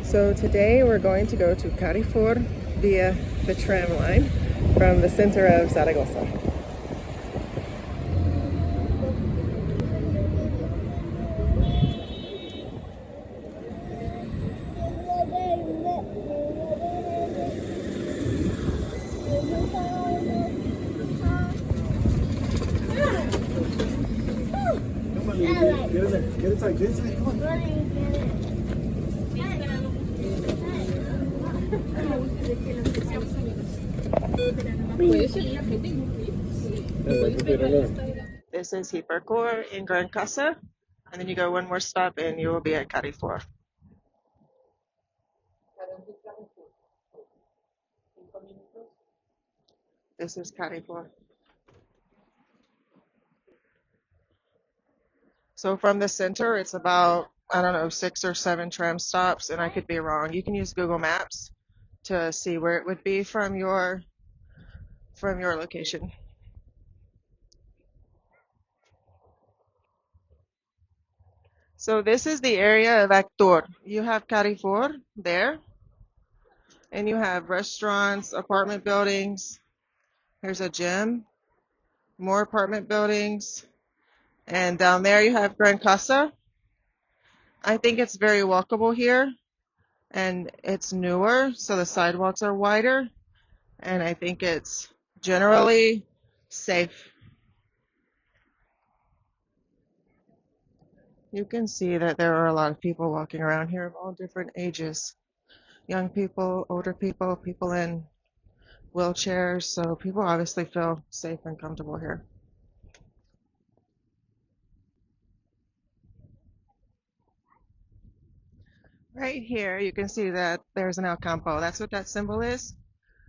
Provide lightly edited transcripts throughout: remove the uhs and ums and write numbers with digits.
So today we're going to go to Carrefour via the tram line from the center of Zaragoza. Get inside, come on. This is SUPERCENTER in Gran Casa, and then you go one more stop and you will be at Carrefour. This is Carrefour. So from the center, it's about, I don't know, 6 or 7 tram stops, and I could be wrong. You can use Google Maps to see where it would be from your location. So this is the area of Actur. You have Carrefour there, and you have restaurants, apartment buildings. There's a gym, more apartment buildings, and down there you have Gran Casa. I think it's very walkable here, and it's newer, so the sidewalks are wider, and I think it's generally safe. You can see that there are a lot of people walking around here of all different ages. Young people, older people, people in wheelchairs, so people obviously feel safe and comfortable here. Right here, you can see that there's an El Campo. That's what that symbol is.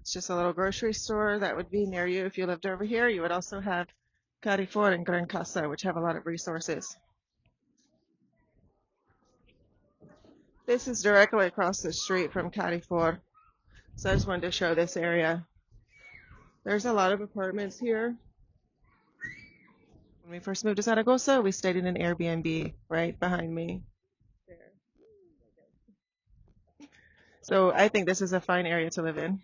It's just a little grocery store that would be near you if you lived over here. You would also have Carrefour and Gran Casa, which have a lot of resources. This is directly across the street from Carrefour, so I just wanted to show this area. There's a lot of apartments here. When we first moved to Zaragoza, we stayed in an Airbnb right behind me. So I think this is a fine area to live in.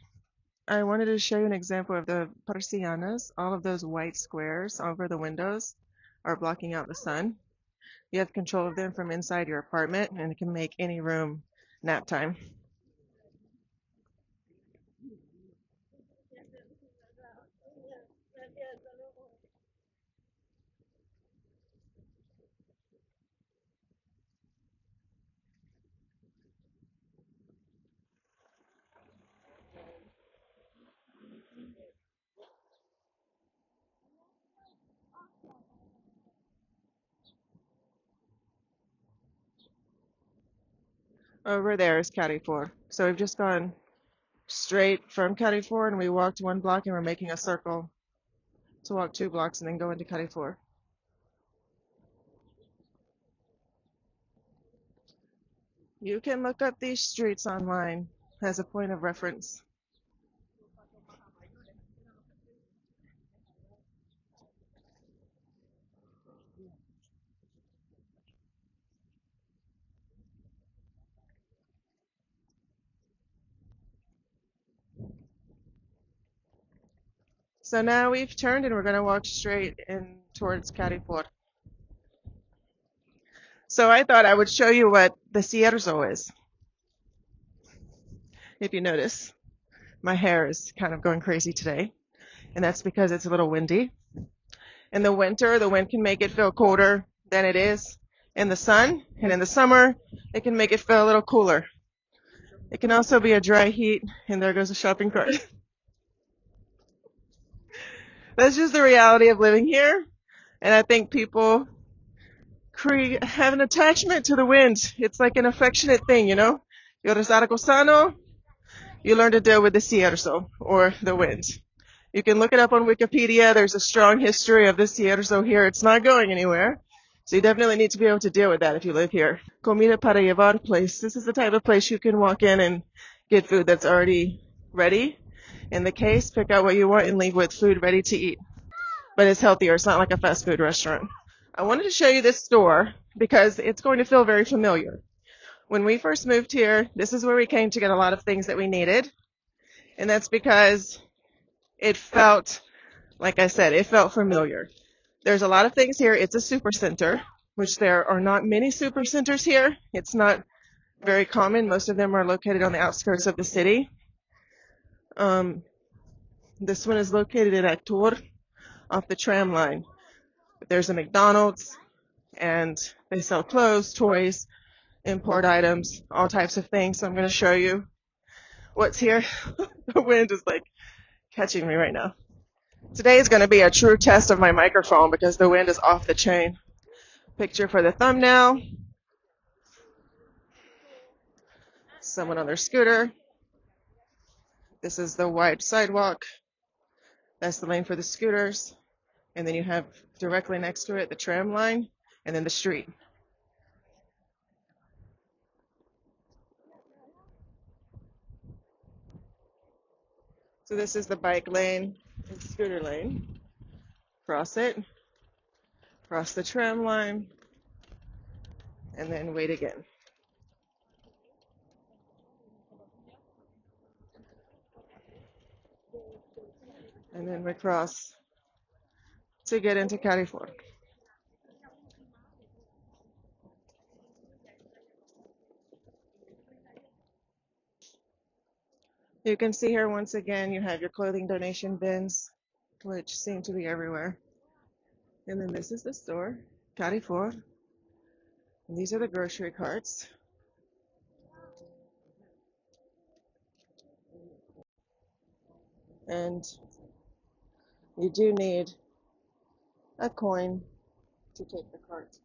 I wanted to show you an example of the persianas. All of those white squares over the windows are blocking out the sun. You have control of them from inside your apartment, and it can make any room nap time. Over there is Carrefour. So we've just gone straight from Carrefour, and we walked 1 block, and we're making a circle to walk 2 blocks and then go into Carrefour. You can look up these streets online as a point of reference. So now we've turned and we're going to walk straight in towards Carrefour. So I thought I would show you what the cierzo is. If you notice, my hair is kind of going crazy today, and that's because it's a little windy. In the winter, the wind can make it feel colder than it is in the sun, and in the summer, it can make it feel a little cooler. It can also be a dry heat, and there goes a shopping cart. That's just the reality of living here, and I think people have an attachment to the wind. It's like an affectionate thing, you know? You're a Zaragozano, you learn to deal with the cierzo, or the wind. You can look it up on Wikipedia. There's a strong history of the cierzo here. It's not going anywhere. So you definitely need to be able to deal with that if you live here. Comida para llevar place. This is the type of place you can walk in and get food that's already ready. In the case, pick out what you want and leave with food ready to eat. But it's healthier. It's not like a fast food restaurant. I wanted to show you this store because it's going to feel very familiar. When we first moved here, this is where we came to get a lot of things that we needed. And that's because it felt, like I said, it felt familiar. There's a lot of things here. It's a supercenter, which there are not many supercenters here. It's not very common. Most of them are located on the outskirts of the city. This one is located in Actur off the tram line. There's a McDonald's, and they sell clothes, toys, import items, all types of things. So I'm going to show you what's here. The wind is like catching me right now. Today is going to be a true test of my microphone because the wind is off the chain. Picture for the thumbnail. Someone on their scooter. This is the wide sidewalk. That's the lane for the scooters. And then you have directly next to it the tram line and then the street. So this is the bike lane and scooter lane. Cross it, cross the tram line, and then wait again. And then we cross to get into Carrefour. You can see here once again you have your clothing donation bins, which seem to be everywhere. And then this is the store, Carrefour. And these are the grocery carts. And you do need a coin to take the cart.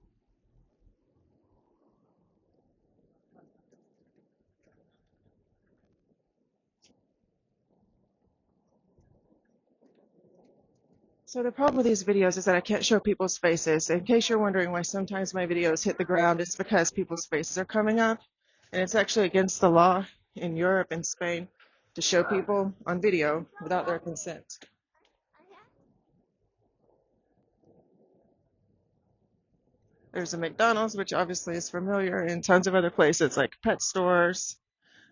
So the problem with these videos is that I can't show people's faces. In case you're wondering why sometimes my videos hit the ground, it's because people's faces are coming up. And it's actually against the law in Europe and Spain to show people on video without their consent. There's a McDonald's, which obviously is familiar, and tons of other places like pet stores,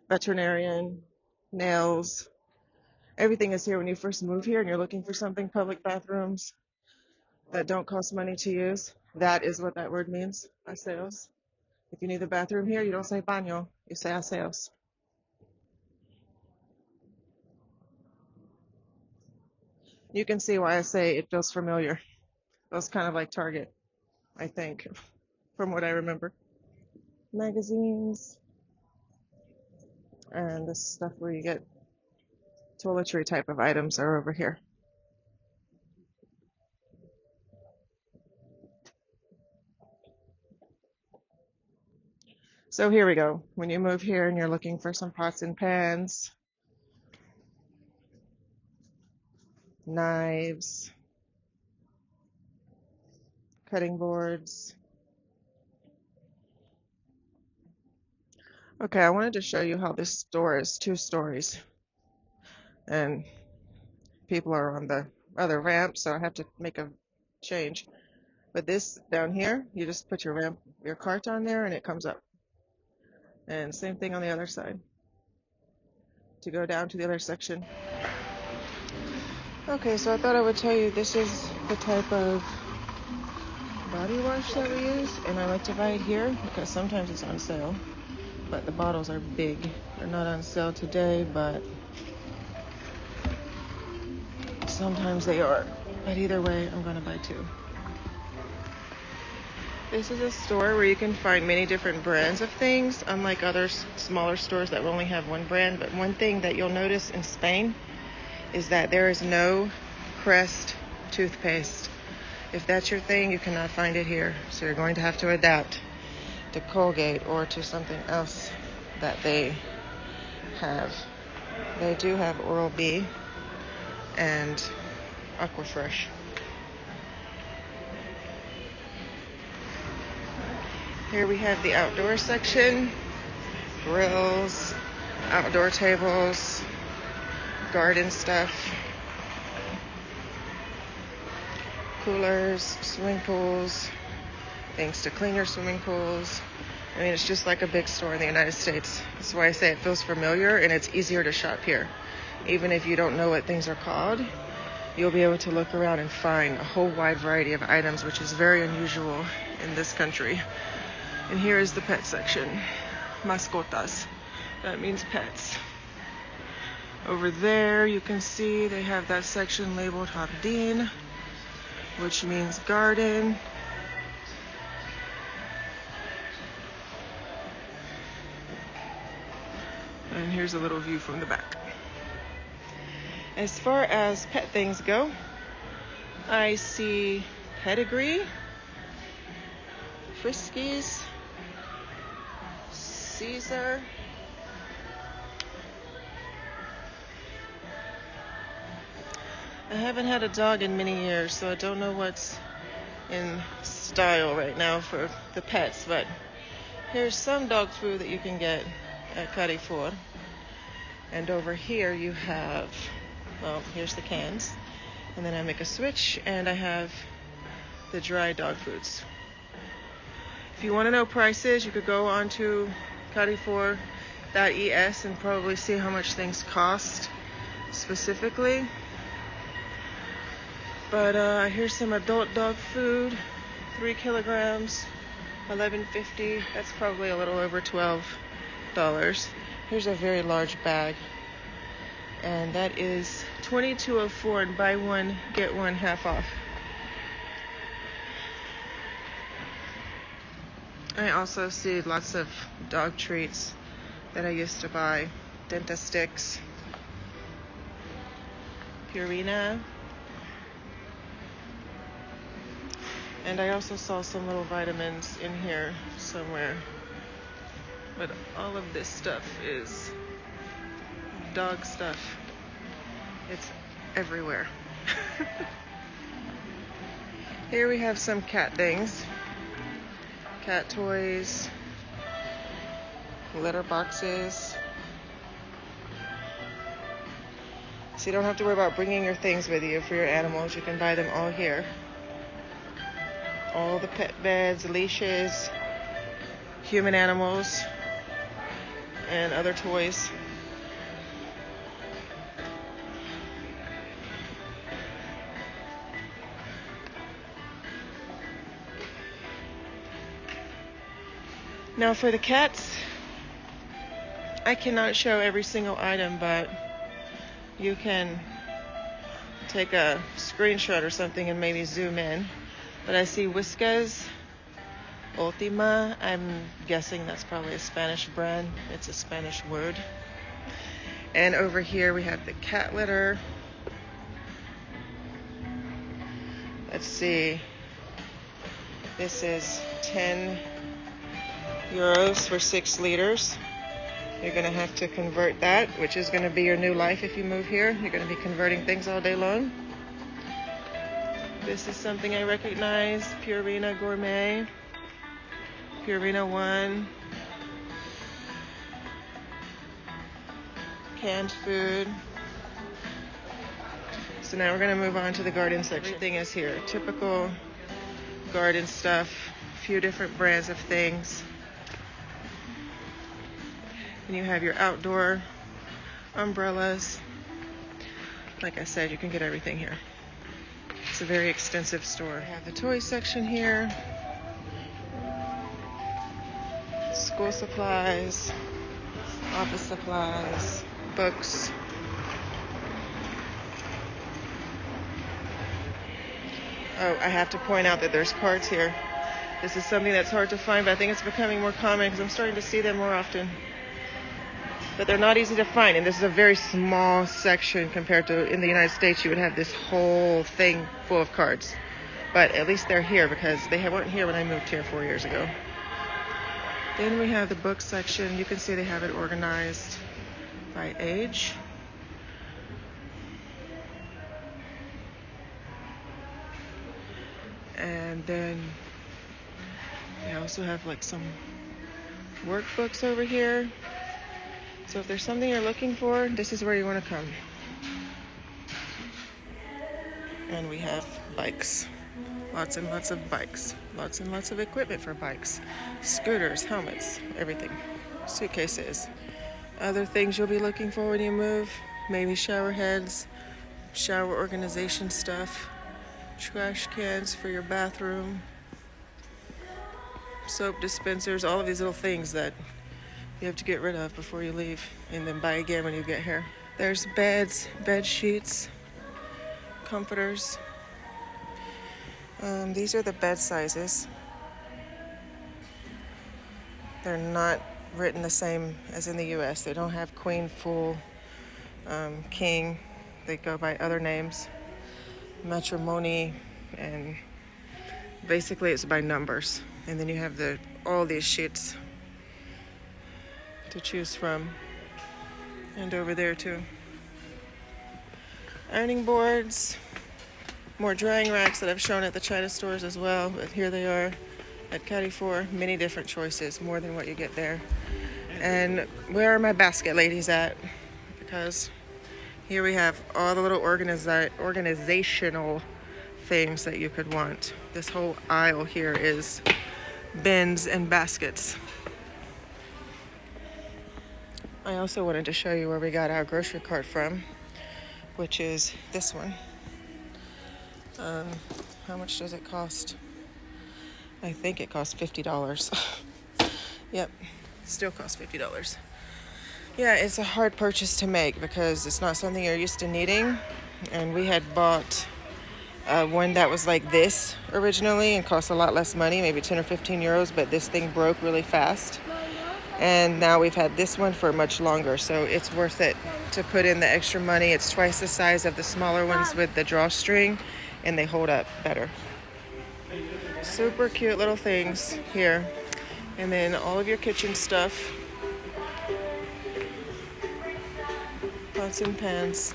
veterinarian, nails. Everything is here when you first move here and you're looking for something, public bathrooms that don't cost money to use. That is what that word means, aseos. If you need the bathroom here, you don't say baño, you say aseos. You can see why I say it feels familiar. It feels kind of like Target, I think, from what I remember. Magazines, and this stuff where you get toiletry type of items are over here. So here we go. When you move here and you're looking for some pots and pans, knives, cutting boards. Okay, I wanted to show you how this store is 2 stories. And people are on the other ramp, so I have to make a change. But this down here, you just put your cart on there and it comes up. And same thing on the other side. To go down to the other section. Okay, so I thought I would tell you this is the type of body wash that we use, and I like to buy it here because sometimes it's on sale. But the bottles are big. They're not on sale today, but sometimes they are. But either way, I'm gonna buy 2. This is a store where you can find many different brands of things, unlike other smaller stores that will only have one brand. But one thing that you'll notice in Spain is that there is no Crest toothpaste. If that's your thing, you cannot find it here. So you're going to have to adapt to Colgate or to something else that they have. They do have Oral-B and Aquafresh. Here we have the outdoor section, grills, outdoor tables, garden stuff, coolers, swimming pools, things to clean your swimming pools, I mean, it's just like a big store in the United States. That's why I say it feels familiar and it's easier to shop here. Even if you don't know what things are called, you'll be able to look around and find a whole wide variety of items, which is very unusual in this country. And here is the pet section. Mascotas. That means pets. Over there you can see they have that section labeled Jardín, which means garden. And here's a little view from the back. As far as pet things go, I see pedigree, Friskies, Caesar, I haven't had a dog in many years, so I don't know what's in style right now for the pets, but here's some dog food that you can get at Carrefour. And over here you have, well, here's the cans. And then I make a switch and I have the dry dog foods. If you want to know prices, you could go on to Carrefour.es and probably see how much things cost specifically. But here's some adult dog food, 3 kilograms, $11.50. That's probably a little over $12. Here's a very large bag, and that is $22.04, and buy one get one half off. I also see lots of dog treats that I used to buy. Denta sticks, Purina, and I also saw some little vitamins in here somewhere. But all of this stuff is dog stuff. It's everywhere. Here we have some cat things. Cat toys, litter boxes. So you don't have to worry about bringing your things with you for your animals. You can buy them all here. All the pet beds, leashes, human animals, and other toys. Now for the cats, I cannot show every single item, but you can take a screenshot or something and maybe zoom in. But I see Whiskas, Ultima. I'm guessing that's probably a Spanish brand. It's a Spanish word. And over here we have the cat litter. Let's see. This is 10 euros for 6 liters. You're going to have to convert that, which is going to be your new life if you move here. You're going to be converting things all day long. This is something I recognize. Purina Gourmet. Purina 1, canned food. So now we're going to move on to the garden section. Everything is here. Typical garden stuff. A few different brands of things. And you have your outdoor umbrellas. Like I said, you can get everything here. It's a very extensive store. I have the toy section here. School supplies, office supplies, books. Oh, I have to point out that there's cards here. This is something that's hard to find, but I think it's becoming more common because I'm starting to see them more often. But they're not easy to find, and this is a very small section compared to in the United States. You would have this whole thing full of cards. But at least they're here because they weren't here when I moved here 4 years ago. Then we have the book section. You can see they have it organized by age. And then we also have like some workbooks over here. So if there's something you're looking for, this is where you want to come. And we have bikes Lots and lots of bikes. Lots and lots of equipment for bikes. Scooters, helmets, everything. Suitcases. Other things you'll be looking for when you move. Maybe shower heads, shower organization stuff, trash cans for your bathroom, soap dispensers, all of these little things that you have to get rid of before you leave and then buy again when you get here. There's beds, bed sheets, comforters. These are the bed sizes. They're not written the same as in the US. They don't have queen, full, king. They go by other names, matrimony, and basically it's by numbers. And then you have all these sheets to choose from. And over there too. Ironing boards, more drying racks that I've shown at the China stores as well, but here they are at Carrefour. Many different choices, more than what you get there. And where are my basket ladies at? Because here we have all the little organizational things that you could want. This whole aisle here is bins and baskets. I also wanted to show you where we got our grocery cart from, which is this one. How much does it cost? I think it costs $50. Yep, still costs $50. Yeah, it's a hard purchase to make because it's not something you're used to needing. And we had bought one that was like this originally and cost a lot less money, maybe 10 or 15 euros, but this thing broke really fast. And now we've had this one for much longer, so it's worth it to put in the extra money. It's twice the size of the smaller ones with the drawstring, and they hold up better. Super cute little things here. And then all of your kitchen stuff. Pots and pans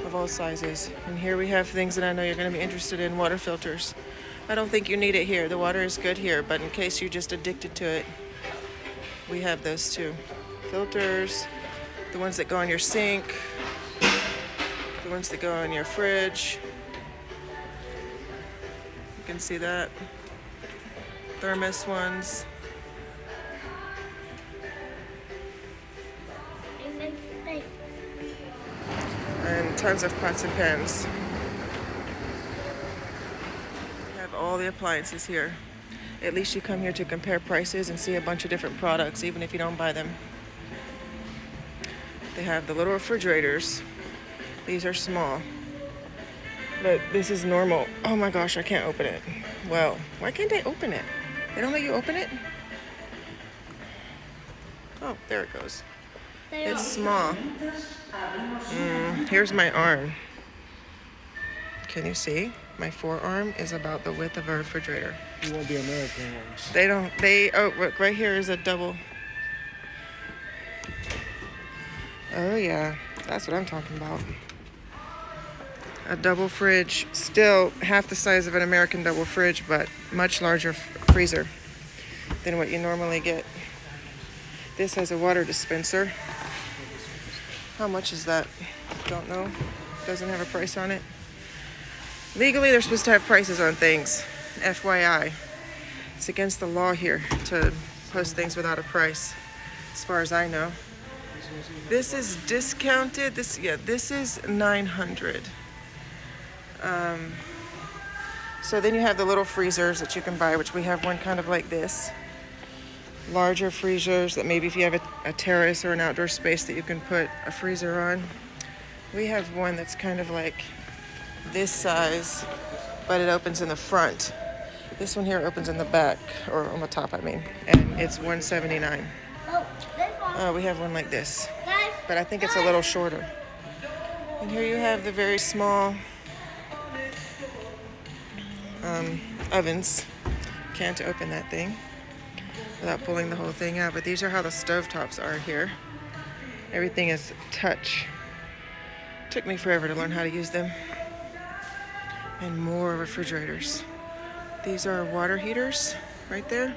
of all sizes. And here we have things that I know you're going to be interested in, water filters. I don't think you need it here. The water is good here, but in case you're just addicted to it, we have those too. Filters, the ones that go on your sink, the ones that go on your fridge. You can see that. Thermos ones. And tons of pots and pans. We have all the appliances here. At least you come here to compare prices and see a bunch of different products, even if you don't buy them. They have the little refrigerators. These are small. But this is normal. Oh my gosh, I can't open it. Well, why can't I open it? They don't let you open it? Oh, there it goes. It's small. Here's my arm. Can you see? My forearm is about the width of a refrigerator. You want the American ones. Oh, look, right here is a double. Oh yeah, that's what I'm talking about. A double fridge, still half the size of an American double fridge, but much larger freezer than what you normally get. This has a water dispenser. How much is that? Don't know. Doesn't have a price on it. Legally, they're supposed to have prices on things. FYI. It's against the law here to post things without a price, as far as I know. This is discounted. This is $900. So then you have the little freezers that you can buy, which we have one kind of like this. Larger freezers that maybe if you have a terrace or an outdoor space that you can put a freezer on. We have one that's kind of like this size, but it opens in the front. This one here opens in the back, or on the top, I mean, and it's $179. We have one like this, but I think it's a little shorter. And here you have the very small ovens. Can't open that thing without pulling the whole thing out, but these are how the stovetops are here. Everything is touch. Took me forever to learn how to use them. And more refrigerators. These are water heaters right there.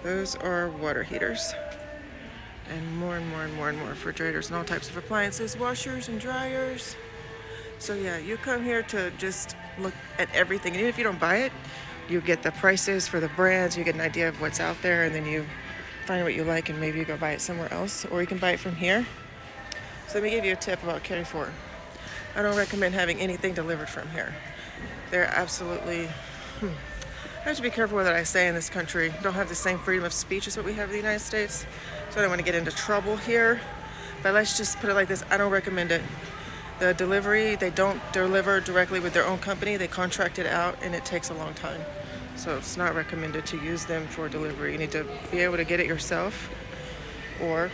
Those are water heaters. And more and more and more and more refrigerators and all types of appliances, washers and dryers, So yeah, you come here to just look at everything. And even if you don't buy it, you get the prices for the brands, you get an idea of what's out there, and then you find what you like and maybe you go buy it somewhere else, or you can buy it from here. So let me give you a tip about Carrefour. I don't recommend having anything delivered from here. They're absolutely, I have to be careful what I say in this country. Don't have the same freedom of speech as what we have in the United States. So I don't want to get into trouble here. But let's just put it like this, I don't recommend it. The delivery, they don't deliver directly with their own company. They contract it out and it takes a long time. So it's not recommended to use them for delivery. You need to be able to get it yourself or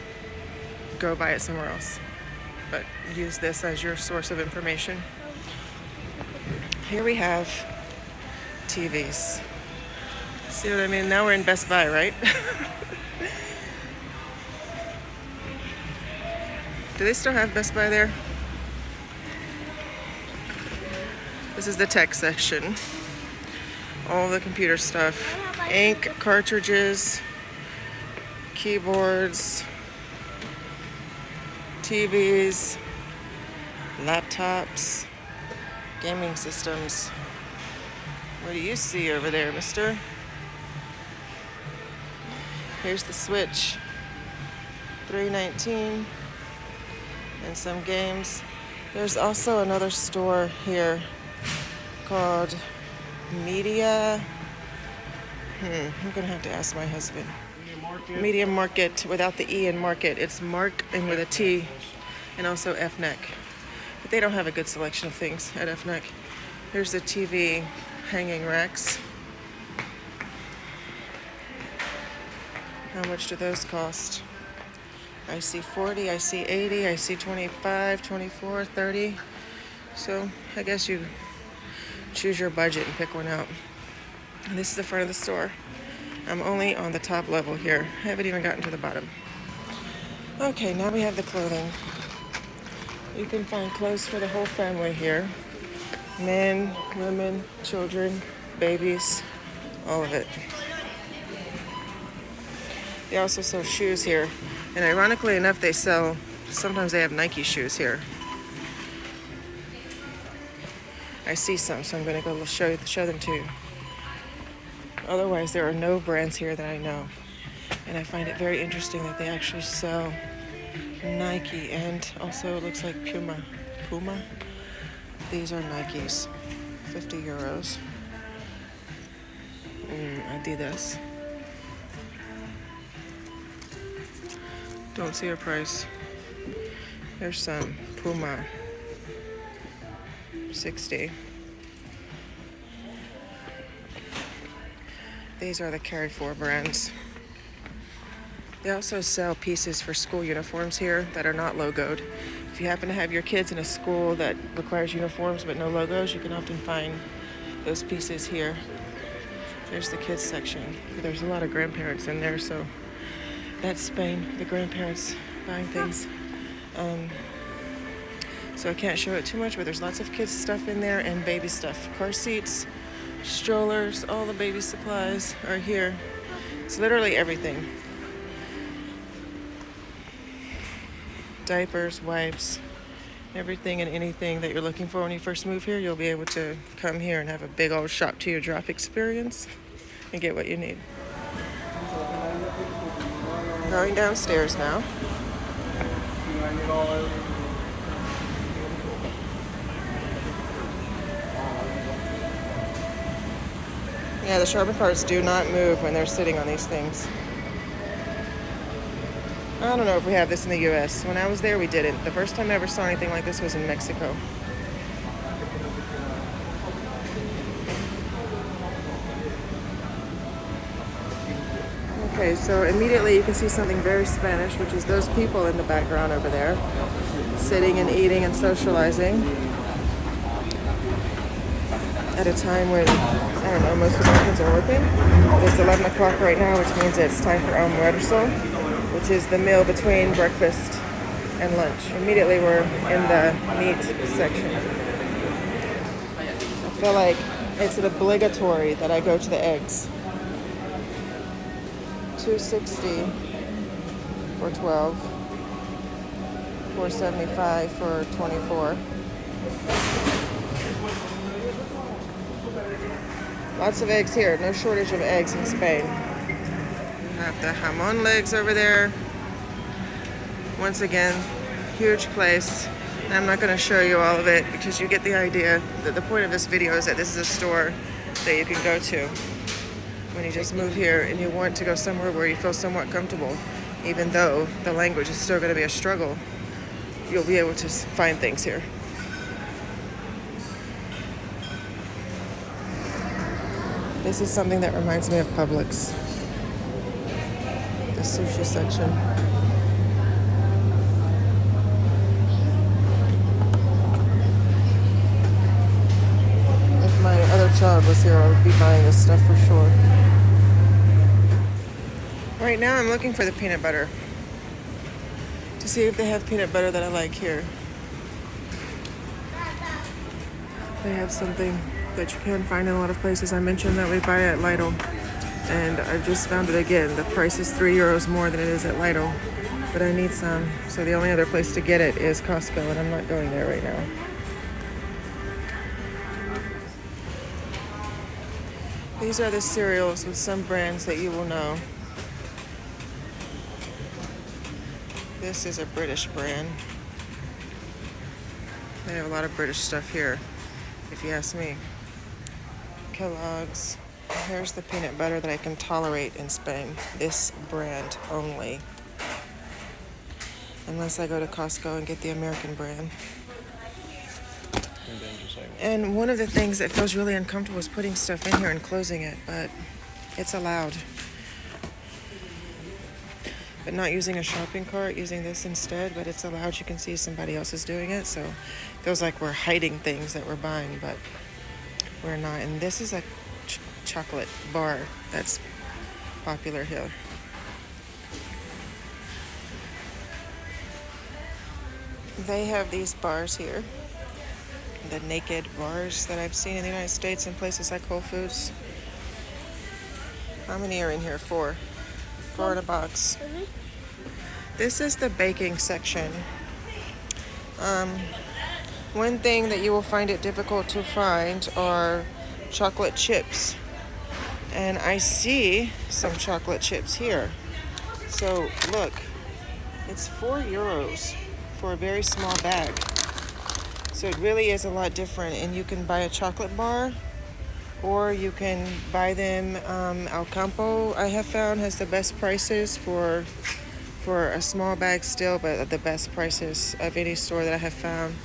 go buy it somewhere else. But use this as your source of information. Here we have TVs. See what I mean? Now we're in Best Buy, right? Do they still have Best Buy there? This is the tech section. All the computer stuff. Ink, cartridges, keyboards, TVs, laptops, gaming systems. What do you see over there, mister? Here's the Switch. $3.19 and some games. There's also another store here called Media. I'm gonna have to ask my husband. Media Market without the E in market. It's Mark and with a T, and also FNEC. But they don't have a good selection of things at FNEC. Here's the TV hanging racks. How much do those cost? I see 40, I see 80, I see 25, 24, 30. So I guess you choose your budget and pick one out. And this is the front of the store. I'm only on the top level here. I haven't even gotten to the bottom. Okay, now we have the clothing. You can find clothes for the whole family here. Men, women, children, babies, all of it. They also sell shoes here. And ironically enough, sometimes they have Nike shoes here. I see some, so I'm gonna go show them to you. Otherwise, there are no brands here that I know. And I find it very interesting that they actually sell Nike and also it looks like Puma. These are Nikes, 50 euros. Adidas. Don't see a price. There's some Puma, 60. These are the Carrefour brands. They also sell pieces for school uniforms here that are not logoed. If you happen to have your kids in a school that requires uniforms but no logos, you can often find those pieces here. There's the kids section. There's a lot of grandparents in there, so that's Spain, the grandparents buying things. So I can't show it too much, but there's lots of kids stuff in there and baby stuff. Car seats, strollers, all the baby supplies are here. It's literally everything. Diapers, wipes, everything and anything that you're looking for when you first move here, you'll be able to come here and have a big old shop to your drop experience and get what you need. Going downstairs now. Yeah, the shopping carts do not move when they're sitting on these things. I don't know if we have this in the US. When I was there, we didn't. The first time I ever saw anything like this was in Mexico. Okay, so immediately you can see something very Spanish, which is those people in the background over there, sitting and eating and socializing at a time when, I don't know, most Americans are working. It's 11 o'clock right now, which means it's time for almuerzo, which is the meal between breakfast and lunch. Immediately we're in the meat section. I feel like it's obligatory that I go to the eggs. $2.60 for 12, $4.75 for 24. Lots of eggs here. No shortage of eggs in Spain. We have the jamon legs over there. Once again, huge place. And I'm not going to show you all of it because you get the idea that the point of this video is that this is a store that you can go to when you just move here and you want to go somewhere where you feel somewhat comfortable. Even though the language is still going to be a struggle, you'll be able to find things here. This is something that reminds me of Publix. The sushi section. If my other child was here, I would be buying this stuff for sure. Right now I'm looking for the peanut butter to see if they have peanut butter that I like here. They have something that you can find in a lot of places. I mentioned that we buy at Lidl, and I just found it again. The price is €3 more than it is at Lidl, but I need some. So the only other place to get it is Costco, and I'm not going there right now. These are the cereals with some brands that you will know. This is a British brand. They have a lot of British stuff here, if you ask me. Kellogg's. Here's the peanut butter that I can tolerate in Spain. This brand only. Unless I go to Costco and get the American brand. And one of the things that feels really uncomfortable is putting stuff in here and closing it, but it's allowed. But not using a shopping cart, using this instead, but it's allowed. You can see somebody else is doing it, so it feels like we're hiding things that we're buying, but we're not. And this is a chocolate bar that's popular here. They have these bars here, the naked bars that I've seen in the United States in places like Whole Foods. How many are in here? 4 in a box. This is the baking section. One thing that you will find it difficult to find are chocolate chips. And I see some chocolate chips here. So look, it's €4 for a very small bag. So it really is a lot different. And you can buy a chocolate bar, or you can buy them. Al Campo, I have found, has the best prices for a small bag still, but at the best prices of any store that I have found.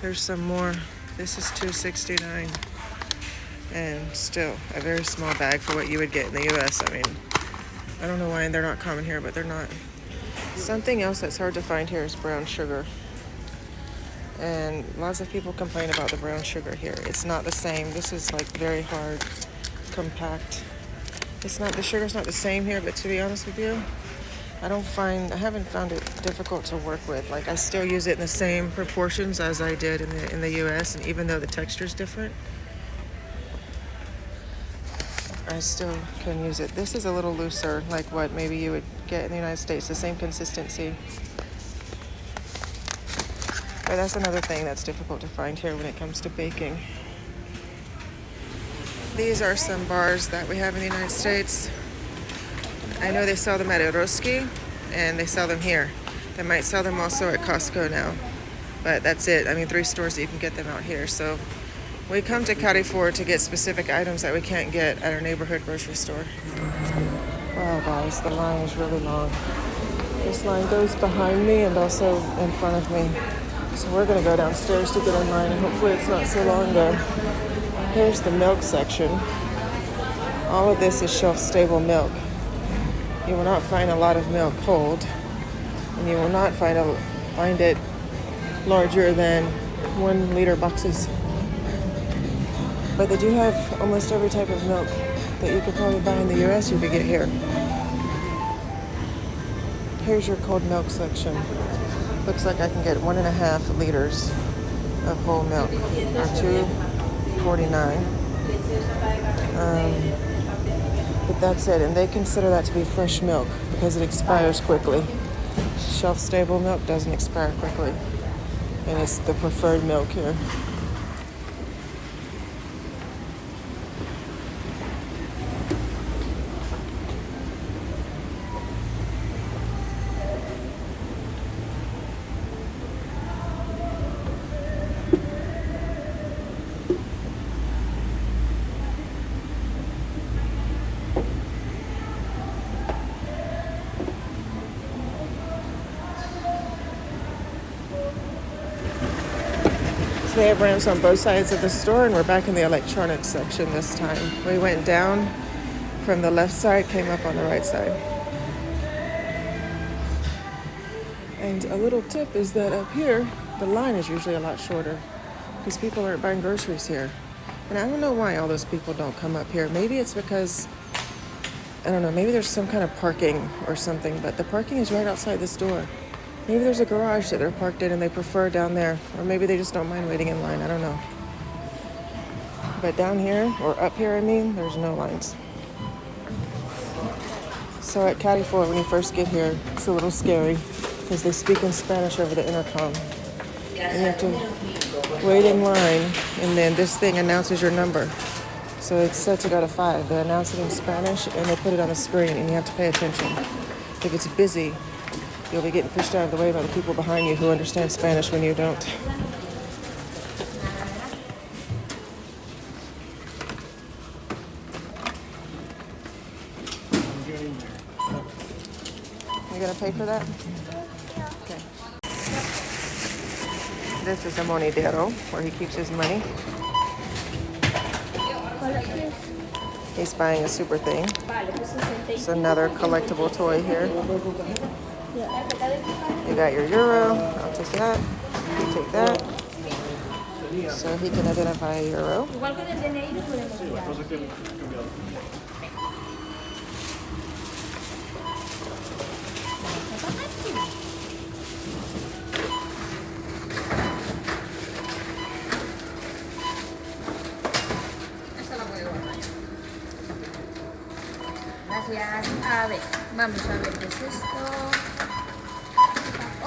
There's some more. This is $2.69, and still a very small bag for what you would get in the U.S. I mean, I don't know why they're not common here, but they're not. Something else that's hard to find here is brown sugar. And lots of people complain about the brown sugar here. It's not the same. This is like very hard, compact. The sugar's not the same here, but to be honest with you, I haven't found it difficult to work with. Like, I still use it in the same proportions as I did in the US, and even though the texture's different, I still can use it. This is a little looser, like what maybe you would get in the United States, the same consistency. But that's another thing that's difficult to find here when it comes to baking. These are some bars that we have in the United States. I know they sell them at Eroski, and they sell them here. They might sell them also at Costco now, but that's it. I mean, 3 stores that you can get them out here. So we come to Carrefour to get specific items that we can't get at our neighborhood grocery store. Wow, guys, the line is really long. This line goes behind me and also in front of me. So we're going to go downstairs to get in line, and hopefully it's not so long there. Here's the milk section. All of this is shelf-stable milk. You will not find a lot of milk cold, and you will not find it larger than 1 liter boxes. But they do have almost every type of milk that you could probably buy in the US you could get here. Here's your cold milk section. Looks like I can get 1.5 liters of whole milk, or $2.49. But that's it, and they consider that to be fresh milk because it expires quickly. Shelf-stable milk doesn't expire quickly. And it's the preferred milk here. They have ramps on both sides of the store, and we're back in the electronics section this time. We went down from the left side, came up on the right side. And a little tip is that up here, the line is usually a lot shorter because people aren't buying groceries here. And I don't know why all those people don't come up here. Maybe it's because, I don't know, maybe there's some kind of parking or something, but the parking is right outside this door. Maybe there's a garage that they're parked in and they prefer down there. Or maybe they just don't mind waiting in line. I don't know. But down here, or up here, I mean, there's no lines. So at Carrefour, when you first get here, it's a little scary because they speak in Spanish over the intercom. And you have to wait in line, and then this thing announces your number. So it's set to go to 5. They announce it in Spanish, and they put it on the screen, and you have to pay attention. If it's busy, you'll be getting pushed out of the way by the people behind you who understand Spanish when you don't. You gonna pay for that? Okay. This is a monedero where he keeps his money. He's buying a super thing. It's another collectible toy here. You got your euro. I'll take that. You take that. So he can identify a euro. Gracias. A ver, vamos a ver qué es esto.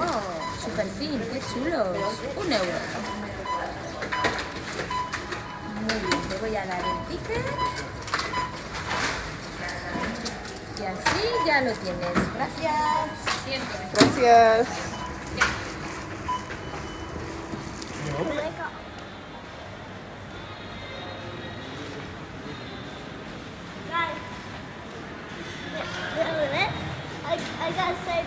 Oh, super fin, qué chulos. €1. Muy bien, te voy a dar el ticket. Y así ya lo tienes. Gracias. Gracias.